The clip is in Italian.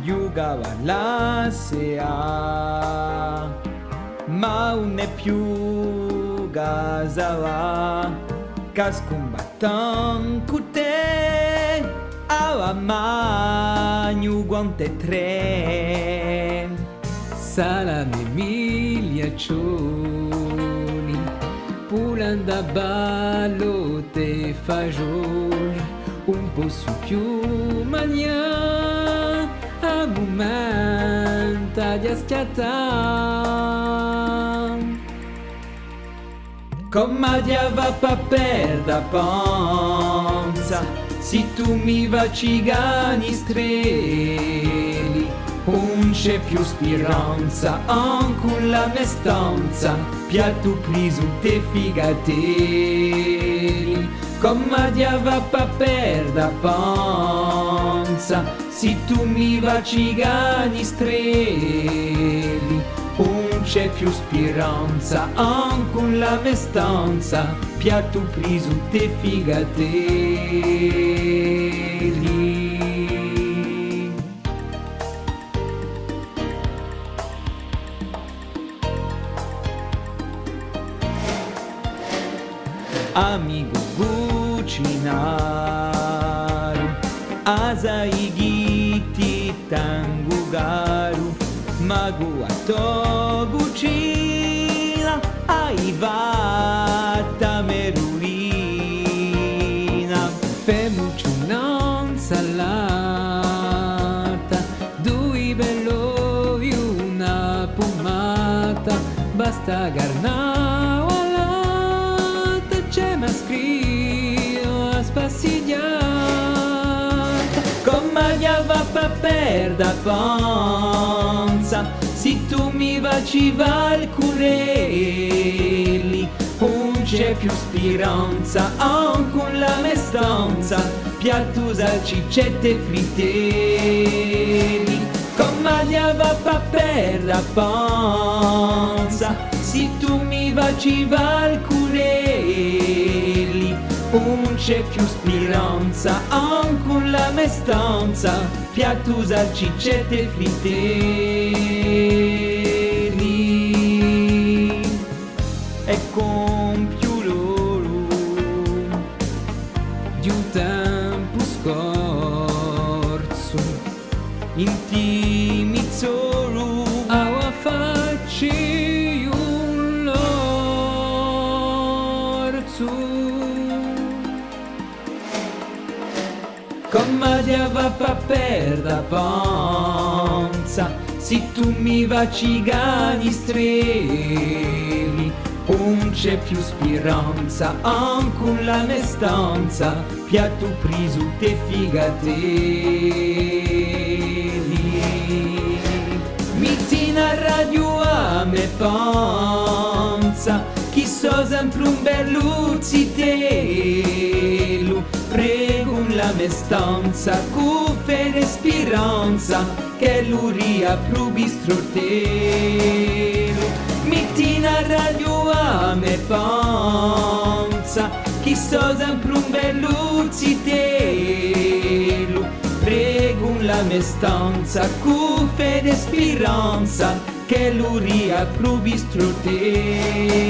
giocava la sea, ma non è più gasava, cascombattan con te, a magno guante tre, salame migliaccioni, pulanda ballo te fagioli, un po' su più magna, a momento di aschiattare. Come diava pa perda panza, se tu mi vacigani streli, non c'è più speranza, anche la mia stanza, piatto preso te figatelli. Come diava pa perda panza, se tu mi vacigani streli, non c'è più speranza, anche la mia stanza, piatto preso te figatelli. Amigo cucinaru, asai giti tangugaru, mago a to cucina, ai vatta merulina, femuccio non salata, due bellovi una pomata, basta garnao all'alta, c'è maschio a spassigliata, come diava pa perda panza, se tu mi vaciva al curelli, non c'è più speranza, anche la mia stanza, piatto salsicette frittelli, come diava pa perda panza, se tu mi vaciva al curelli, non c'è più speranza, anche la mia stanza, piatto salsicette frittelli. E con più loro di un tempo scorso, intimizzolo a facci un l'orso. Come diava pa perda panza, se tu mi vacigani streli, non c'è più speranza, anche la mia stanza, piatto preso te figatelli. Mittina radio a me panza, chi so sempre un bell'uzzitello, prego la mia stanza, con fede e speranza, che l'uria probistro telo. Mittina radio a me panza, chi so sempre un bell'uzzitello, prego la mia stanza, con fede e speranza, che l'uria probistro telo.